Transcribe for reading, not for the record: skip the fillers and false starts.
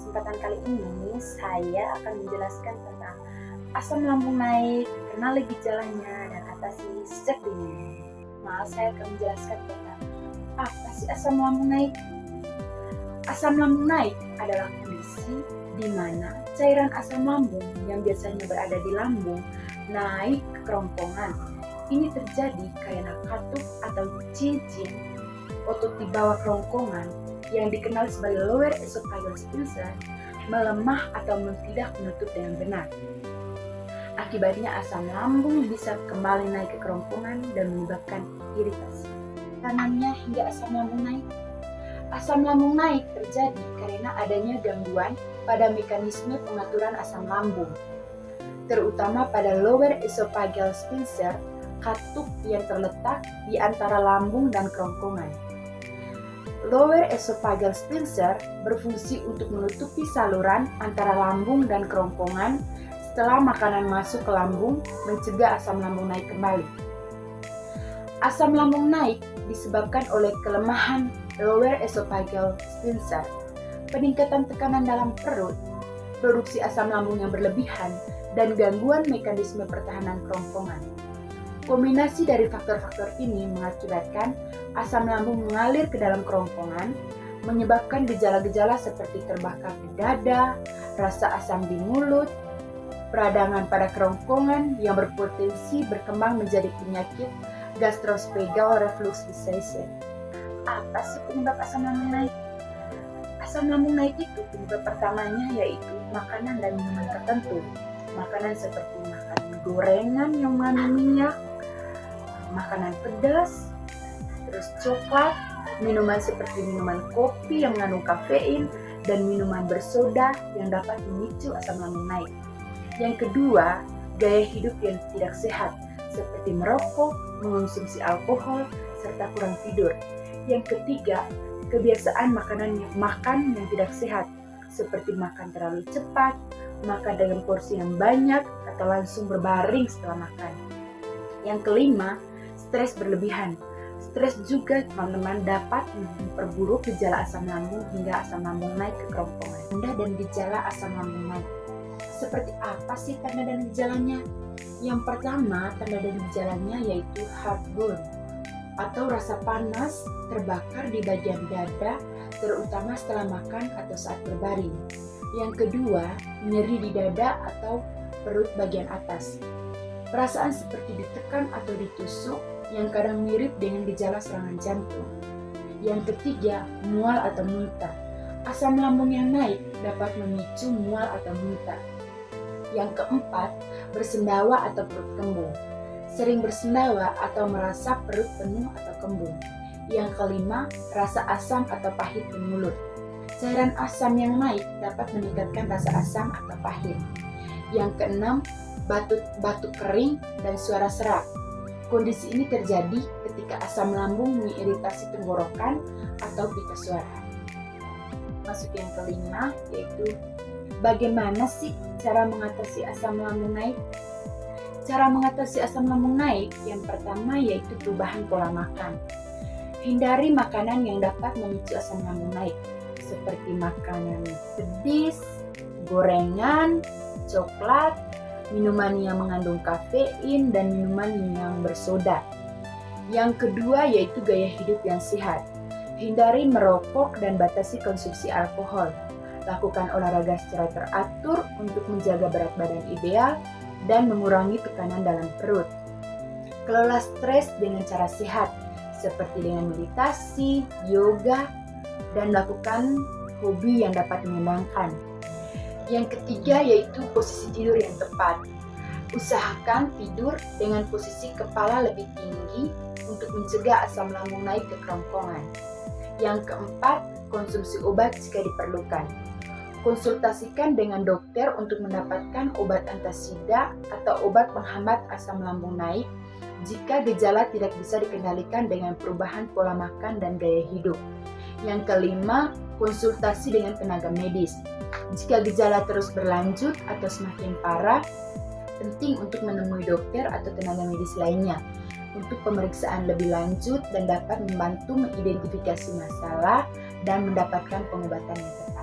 kesempatan kali ini saya akan menjelaskan tentang asam lambung naik, kenali gejalanya, dan atasi sejak dini. Saya akan menjelaskan tentang apa sih asam lambung naik. Asam lambung naik adalah kondisi di mana cairan asam lambung yang biasanya berada di lambung naik ke kerongkongan. Ini terjadi karena katup atau cincin otot di bawah kerongkongan yang dikenal sebagai lower esophageal sphincter melemah atau tidak menutup dengan benar. Akibatnya asam lambung bisa kembali naik ke kerongkongan dan menyebabkan iritasi. Tanamnya hingga asam lambung naik. Asam lambung naik terjadi karena adanya gangguan pada mekanisme pengaturan asam lambung, terutama pada lower esophageal sphincter, katup yang terletak di antara lambung dan kerongkongan. Lower esophageal sphincter berfungsi untuk menutupi saluran antara lambung dan kerongkongan setelah makanan masuk ke lambung, mencegah asam lambung naik kembali. Asam lambung naik disebabkan oleh kelemahan lower esophageal sphincter, peningkatan tekanan dalam perut, produksi asam lambung yang berlebihan, dan gangguan mekanisme pertahanan kerongkongan. Kombinasi dari faktor-faktor ini mengakibatkan asam lambung mengalir ke dalam kerongkongan, menyebabkan gejala-gejala seperti terbakar di dada, rasa asam di mulut, peradangan pada kerongkongan yang berpotensi berkembang menjadi penyakit gastroesophageal reflux disease. Apa sih penyebab asam lambung naik? Asam lambung naik itu penyebab pertamanya yaitu makanan dan minuman tertentu. Makanan seperti makanan gorengan yang mengandung minyak, makanan pedas, terus coklat, minuman seperti minuman kopi yang mengandung kafein, dan minuman bersoda yang dapat memicu asam lambung naik. Yang kedua, gaya hidup yang tidak sehat, seperti merokok, mengonsumsi alkohol, serta kurang tidur. Yang ketiga, kebiasaan makan yang tidak sehat, seperti makan terlalu cepat, makan dengan porsi yang banyak, atau langsung berbaring setelah makan. Yang kelima, stres berlebihan. Stres juga teman-teman dapat memperburuk gejala asam lambung hingga asam lambung naik ke kerongkongan. Tanda dan gejala asam lambung naik. Seperti apa sih tanda dan gejalanya? Yang pertama, tanda dan gejalanya yaitu heartburn atau rasa panas terbakar di bagian dada, terutama setelah makan atau saat berbaring. Yang kedua, nyeri di dada atau perut bagian atas. Perasaan seperti ditekan atau ditusuk yang kadang mirip dengan gejala serangan jantung. Yang ketiga, mual atau muntah. Asam lambung yang naik dapat memicu mual atau muntah. Yang keempat, bersendawa atau perut kembung. Sering bersendawa atau merasa perut penuh atau kembung. Yang kelima, rasa asam atau pahit di mulut. Cairan asam yang naik dapat meningkatkan rasa asam atau pahit. Yang keenam, batuk kering dan suara serak. Kondisi ini terjadi ketika asam lambung mengiritasi tenggorokan atau pita suara. Masuk yang kelima, yaitu bagaimana sih cara mengatasi asam lambung naik? Cara mengatasi asam lambung naik yang pertama yaitu perubahan pola makan. Hindari makanan yang dapat memicu asam lambung naik, seperti makanan pedis, gorengan, coklat, minuman yang mengandung kafein, dan minuman yang bersoda. Yang kedua yaitu gaya hidup yang sehat. Hindari merokok dan batasi konsumsi alkohol. Lakukan olahraga secara teratur untuk menjaga berat badan ideal dan mengurangi tekanan dalam perut. Kelola stres dengan cara sehat, seperti dengan meditasi, yoga, dan lakukan hobi yang dapat menyenangkan. Yang ketiga yaitu posisi tidur yang tepat. Usahakan tidur dengan posisi kepala lebih tinggi untuk mencegah asam lambung naik ke kerongkongan. Yang keempat, konsumsi obat jika diperlukan. Konsultasikan dengan dokter untuk mendapatkan obat antasida atau obat penghambat asam lambung naik jika gejala tidak bisa dikendalikan dengan perubahan pola makan dan gaya hidup. Yang kelima, konsultasi dengan tenaga medis. Jika gejala terus berlanjut atau semakin parah, penting untuk menemui dokter atau tenaga medis lainnya untuk pemeriksaan lebih lanjut dan dapat membantu mengidentifikasi masalah dan mendapatkan pengobatan yang tepat.